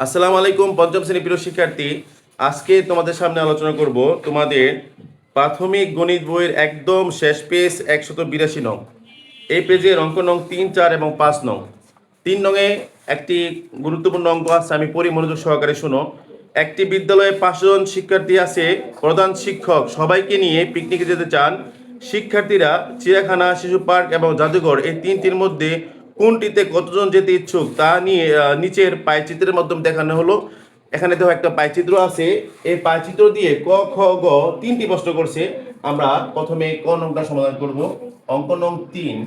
আসসালামু আলাইকুম পঞ্চম শ্রেণী প্রিয় শিক্ষার্থী। আজকে তোমাদের সামনে আলোচনা করব তোমাদের প্রাথমিক গণিত বইয়ের একদম শেষ পেজ 182 নং। এই পেজের অঙ্ক নং 3, 4 এবং 5 নং। 3 নংয়ে একটি গুরুত্বপূর্ণ অঙ্ক আছে, আমি পড়ি মনোযোগ সহকারে শোনো। একটি বিদ্যালয়ে 5 জন শিক্ষার্থী আছে। প্রধান শিক্ষক সবাইকে নিয়ে পিকনিকে যেতে চান। শিক্ষার্থীরা চিড়িয়াখানা, শিশু পার্ক এবং জাদুঘর এই তিনটির মধ্যে কোনটিতে কতজন যেতে ইচ্ছুক তা নিয়ে নিচের পাইচিত্রের মাধ্যমে দেখানো হলো। এখানে দেখো একটা পাইচিত্র আছে, এই পাইচিত্র দিয়ে ক খ গ তিনটি প্রশ্ন করছে। আমরা প্রথমে ক নংটা সমাধান করব। অঙ্ক নং 3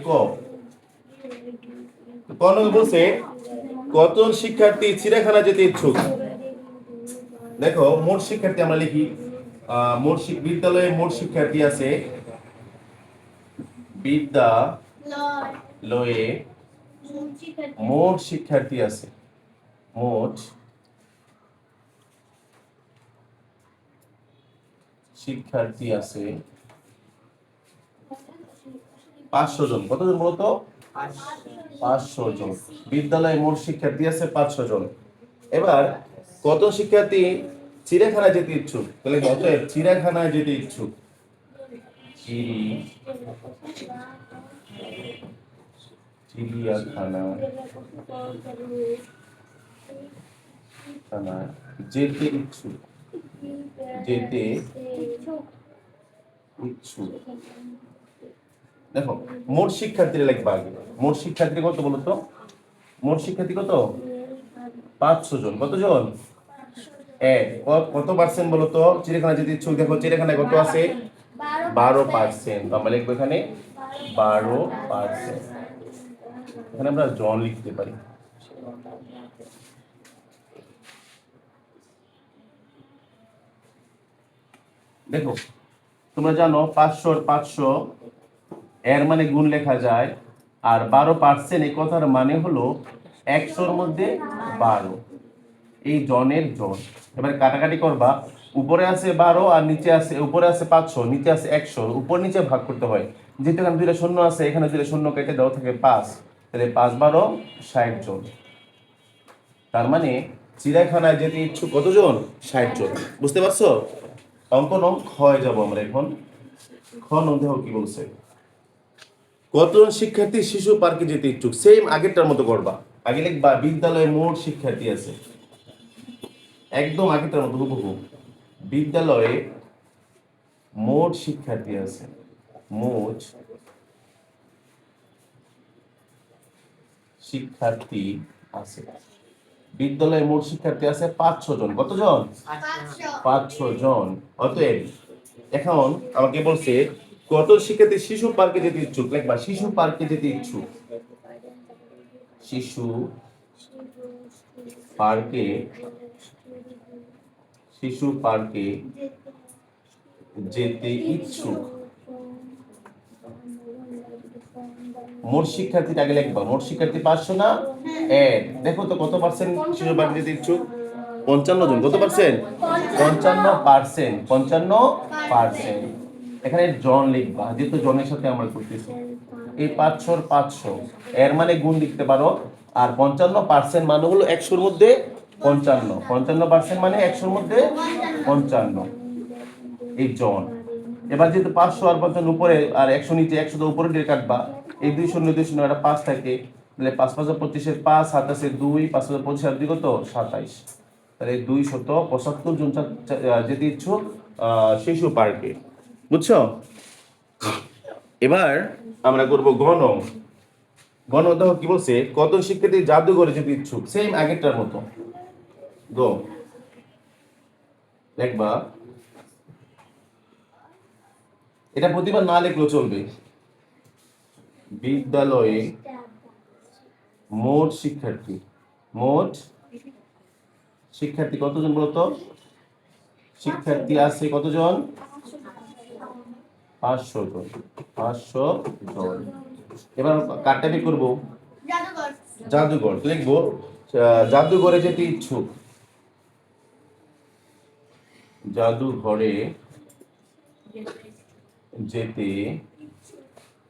ক। ক নং বলছে কতজন শিক্ষার্থী চিড়িয়াখানা যেতে ইচ্ছুক। দেখো মোট শিক্ষার্থী আমরা লিখি, বিদ্যালয়ে মোট শিক্ষার্থী আছে, বিদ্যালয়ে মোট শিক্ষার্থী আছে, মোট শিক্ষার্থী আছে 500 জন। কতজন বলতো? 500 জন। বিদ্যালয়ে মোট শিক্ষার্থী আছে 500 জন। এবার কত শিক্ষার্থী চিড়িয়াখানায় যেতে ইচ্ছুক? তাহলে অতএব চিড়িয়াখানায় যেতে ইচ্ছুক, চিড়িয়াখানায় যেতে ইচ্ছুক, যেতে ইচ্ছুক। দেখো মোট শিক্ষার্থী লিখবা আগে। মোট শিক্ষার্থী কত বলতো? মোট শিক্ষার্থী কত? 500 জন। কতজন? কত পার্সেন্ট বলতো চিড়িয়াখানা যেতে ইচ্ছুক? দেখো চিড়িয়াখানায় কত আছে? 12%। আমরা লিখবো এখানে 12%। এখানে আমরা জন লিখতে পারি। দেখো তোমরা জানো 500 এর মানে গুণ লেখা যায়, আর 12% এই কথার মানে হলো 100-র মধ্যে 12, এই জনের জন। এবার কাটাকাটি করবা, উপরে আছে 12 আর নিচে আছে, উপরে আছে 500 নিচে আছে 100, উপর নিচে ভাগ করতে হয়। যেহেতু এখানে দুইটা শূন্য আছে, এখানে দুইটা শূন্য কেটে দেওয়া থাকে 5, তাহলে 5-12 60 জন। তার মানে চিড়িয়াখানায় যেতে ইচ্ছুক কতজন? 60 জন। বুঝতে পারছো? অঙ্ক নং ক্ষয় যাব আমরা এখন। খ নং দেখো কি বলছে, কতজন শিক্ষার্থী শিশু পার্কে যেতে ইচ্ছুক। সেম আগেরটার মতো করবা। আগে লিখবা বিদ্যালয়ে মোট শিক্ষার্থী আছে, একদম আগেরটার মতো হুবহু। বিদ্যালয়ে মোট শিক্ষার্থী আছে, মোট শিক্ষার্থী আছে। বিদ্যালয়ে মোট শিক্ষার্থী আছে 500 জন। কতজন? 500 জন। অতএব এখন আমাকে বলছে কত শিক্ষার্থী শিশু পার্কে যেতে ইচ্ছুক। লিখবা শিশু পার্কে যেতে ইচ্ছুক, শিশু পার্কে, শিশু পার্কে যেতে ইচ্ছুক। মোট শিক্ষার্থীটা আগে লিখবা। মোট শিক্ষার্থী 500 না? দেখো তো কত পার্সেন্ট শিশু পার্কে যেতে ইচ্ছুক? 55 জন। কত পার্সেন্ট? 55%। 55%। এখানে জন লিখবা, যেহেতু জনের সাথে আমরা করতেছি। এই 500 500 এর মানে গুণ লিখতে পারো, আর 55% মানে হলো 100-র মধ্যে 55। 55% মানে 100-র মধ্যে 55, এই জন। এবার যেহেতু 500 আর 55 উপরে আর 100 নিচে, 100 তো উপরে দিয়ে কাটবা। এই 2 শূন্য 2 শূন্য একটা 5 থাকে, তাহলে 5 5 25 5, 27 2, 5 25 আর 2 কত? 27। তাহলে 275 জন যেতে ইচ্ছুক শিশু পার্কে। বুঝছো? এবার আমরা করব ঘন। ঘন দেখো কি বলছে, কত শিক্ষার্থী জাদুঘরে যেতে ইচ্ছুক। সেম আগেরটার মতো। গো দেখবা, এটা প্রতিবার না লিখলেও চলবে। বিদ্যালয়ে মোট শিক্ষার্থী, মোট শিক্ষার্থী কতজন বলতো? শিক্ষার্থী আছে কতজন? 500 জন। 500 জন। এবার কারটা কি করবো? জাদুঘর লিখবো, জাদুঘরে যেতে ইচ্ছুক, জাদুঘরে যেতে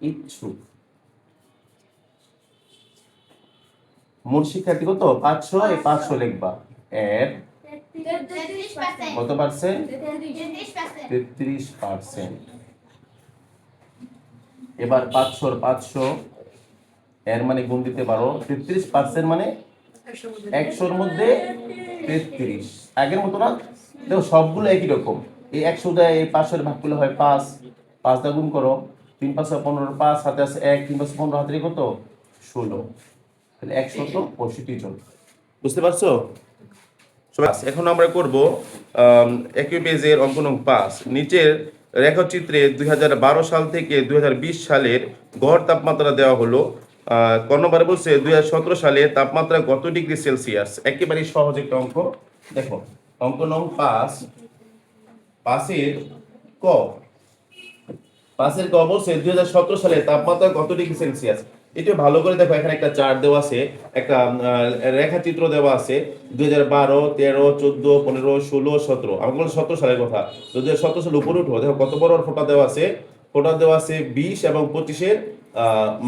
ইচ্ছুক। মোট শিক্ষার্থী কত 500, এই 500 লিখবা এর কত পার্সেন্ট 33%। এবার 500 এর মানে গুণ দিতে পারো 33% মানে 100 মধ্যে 33 আগের মতো না। দেখো সবগুলো একই রকম, এই 100 দেয় এই 500 ভাগ করলে হয় 5, 5 দা গুণ করো 3 5 15, 5 হাতে আছে 1, 3 5 15 হাতে কত 16, তাহলে 165 জন। বুঝতে পারছো সবাই? এখন আমরা করব একই পেজের অঙ্ক নং 5। নিচের রেখাচিত্রে 2012 সাল থেকে 2020 সালের গড় তাপমাত্রা দেওয়া হলো। ক নম্বরে বলছে 2017 সালে তাপমাত্রা কত ডিগ্রি সেলসিয়াস। একেবারে সহজ একটা অঙ্ক। দেখো অঙ্ক নং 5, 5 ক বলছে 2017 সালে তাপমাত্রা কত ডিগ্রি সেলসিয়াস। এটা ভালো করে দেখো, এখানে একটা চার্ট দেওয়া আছে, একটা রেখাচিত্র দেওয়া আছে 2012, 13, 14, 15, 16, 17। আমি বললাম 17 সালের কথা। তো 2017 সালে উপরে উঠো, দেখো কত বড় ফোঁটা দেওয়া আছে। ফোঁটা দেওয়া আছে 20 এবং 25-এর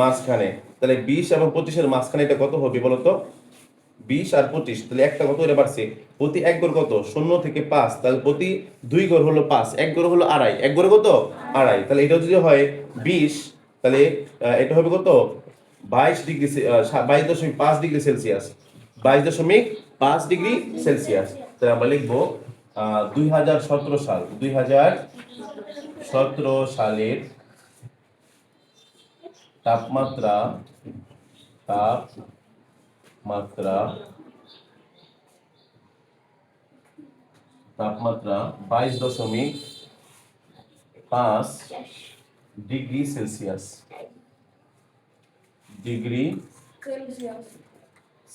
মাঝখানে। তাহলে 20 এবং 25-এর মাঝখানে এটা কত হবে বলো তো? 20 আর 25, তাহলে একটা কত করে বাড়ছে? প্রতি এক গড় কত? 0 থেকে 5, তাহলে প্রতি 2 গড় হলো 5, এক গড় হলো আড়াই, এক গড়ে কত আড়াই। তাহলে এটা যদি হয় 20, তাহলে এটা হবে কত 22 degree 22.5 degree Celsius, 22.5 degree Celsius. তাহলে আমরা লিখবো 2017 সাল, 2017 সালের তাপমাত্রা 22.5 ডিগ্রি সেলসিয়াস। ডিগ্রি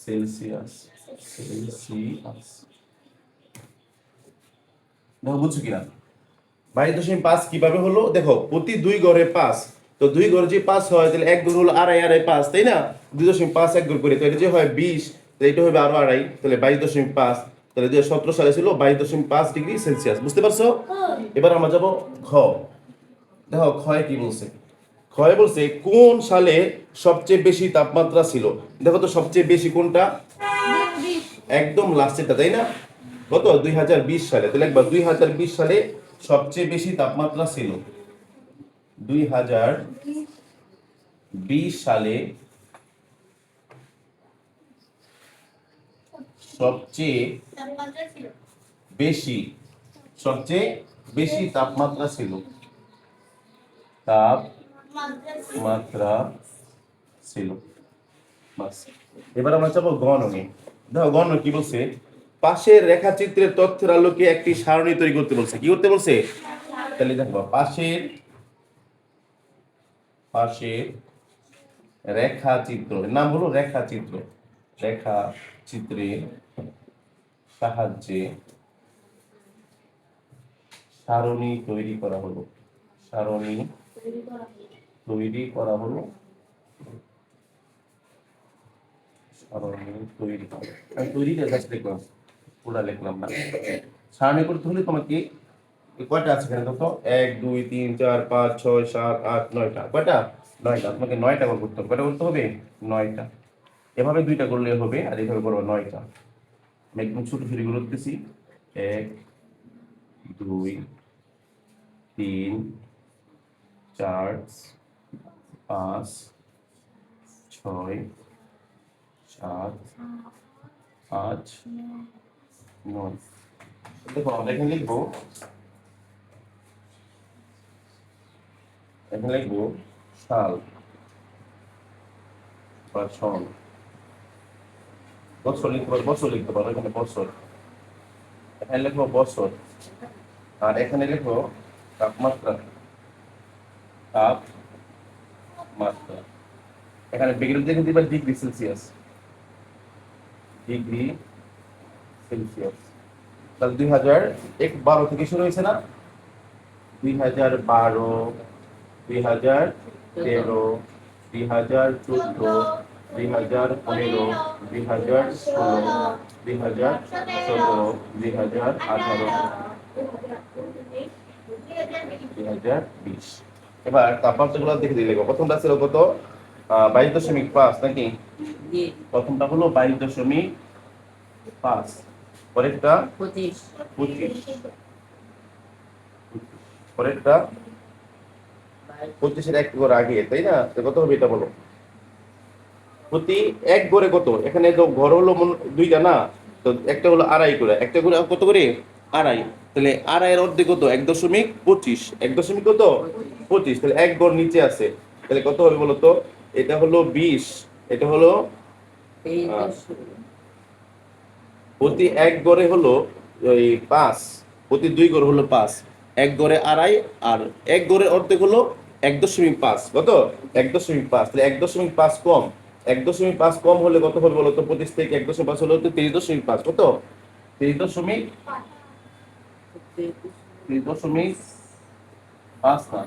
সেলসিয়াস দেখো বুঝছো কিনা? 22.5 কিভাবে হলো দেখো, প্রতি 2 গড়ে 5, তো 2 গড়ে যে 5 হয় তাহলে এক গড় হলো আড়াই, আড়াই 5, তাই না? 2.5 এক গড় করে, তো এটা যে হয় 20, তাহলে এটা হবে আরো আড়াই, তাহলে 22.5। তাহলে 2017 সালে ছিল 22.5 ডিগ্রি সেলসিয়াস। বুঝতে পারছো? এবার আমরা যাব খ। দেখো ক্ষয় কি বলছে। ক্ষয় বলছে কোন সালে সবচেয়ে বেশি তাপমাত্রা ছিল। দেখো তো সবচেয়ে বেশি কোনটা? একদম লাস্টেরটা, তাই না? কত 2020 সালে। তাহলে একবার 2020 সালে সবচেয়ে বেশি তাপমাত্রা ছিল। 2020 সালে সবচেয়ে বেশি তাপমাত্রা ছিল। তাপমাত্রা ছিল। বাস। এবার আমরা যাবো গণনে। দেখো গণ কি বলছে, পাশের রেখাচিত্রের তথ্যের আলোকে একটি সারণী তৈরি করতে বলছে। কি করতে বলছে? তাহলে দেখো পাশের রেখাচিত্র, নাম হলো রেখাচিত্র, রেখাচিত্রের সাহায্যে সারণী তৈরি করা হলো। সারণী তৈরি করা হলো। সারণী তৈরি, আমি তৈরিটা জাস্ট লিখলাম, পুরা লিখলাম না। সারণী করতে হলে তোমাকে কয়টা আছে এখানে দেখো, 1 2 3 4 5 6 7 8 9টা। কয়টা? 9টা। তোমাকে 9টা করতে হবে। কয়টা করতে হবে? 9টা। এভাবে 2টা করলে হবে, আর এইভাবে করবো 9টা। আমি একদম ছোট ছোট করে করতেছি। 1 2 3 4 5 6 7 8 9। দেখো আমরা এখানে লিখবো, সাল বা সন। বছর লিখতে পারো, এখানে বছর, এখানে লিখবো বছর, আর এখানে লিখবো তাপমাত্রা। এখানে বিগ্রেড দেখে দিবা ডিগ্রি সেলসিয়াস। তাহলে 2012 থেকে শুরু হয়েছে না? 2012, 2013, 2014, 2015, 2016, 2017, 2018, 2020। এবার তাপমাত্রা গুলো দেখে দিলে প্রথমটা ছিল কত? 22.5 নাকি? প্রথমটা হলো 22.5, পরেরটা 25, পরেরটা 25 এর এক ঘর আগে, তাই না? তো কত হবে এটা বলো? প্রতি এক ঘরে কত? এখানে তো ঘর হলো দুইটা না, তো একটা হলো আড়াই করে, একটা করে কত করে? আড়াই। তাহলে আড়াইয়ের অর্ধেক কত? 1.25, 1 কত? 25। তাহলে এক ঘর নিচে আছে, তাহলে কত হবে বলো তো? এটা হলো 20, এটা হলো প্রতি এক গড়ে হলো ওই 5, প্রতি দুই গড় হলো 5, এক গড়ে আড়াই, আর এক গড়ের অর্ধেক হলো 1.5। কত? 1.5। তাহলে 1.5 কম, 1.5 কম হলে কত হবে বলো তো? 25 থেকে 1.5 হলো তো 23.5। কত? 23.5 না,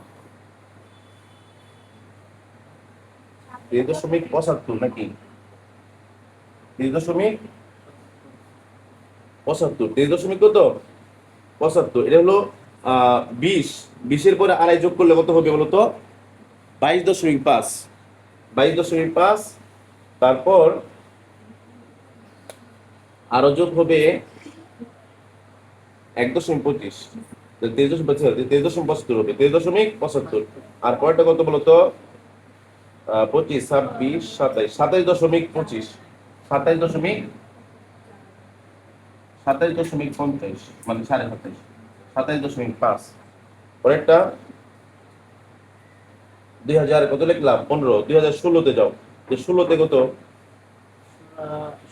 23.75 নাকি? 23.75, 23 কত? 75। এটা হলো 20, 20-এর পরে আড়াই যোগ করলে কত হবে বলো তো? 22.5, 22.5। তারপর আরো যোগ হবে 1.25, 23.75 হবে, 23.75। আর পরেরটা কত বলো তো? 25, 26, 27, 27.25, 27.50, মানে 27.5, 27.5। পরেরটা 2000 কত লিখলাম? 15, 2016-তে যাও, যে 16-তে কত?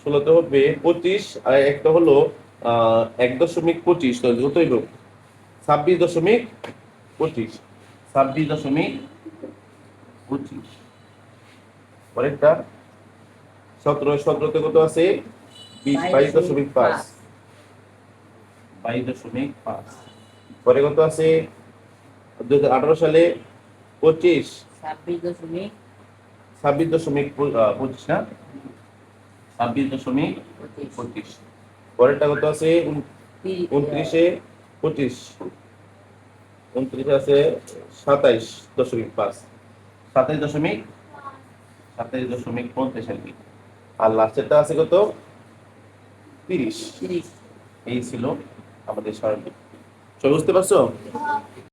16-তে হবে 25, আর একটা হলো 1.25, তো কত হইব? 26.25, 26.25। পরেরটা 17, 17-তে কত আছে? 20, 22.5, 22.5। পরে কত আছে 2018 সালে? 25, 26.25 না, 26.25। পরেরটা কত আছে? 29-এ 25, 29 আছে 27.5, 27.50 আর কি। আর লাস্টেরটা আছে কত? 30। এই ছিল আমাদের স্বরলিপি। সবাই বুঝতে পারছো?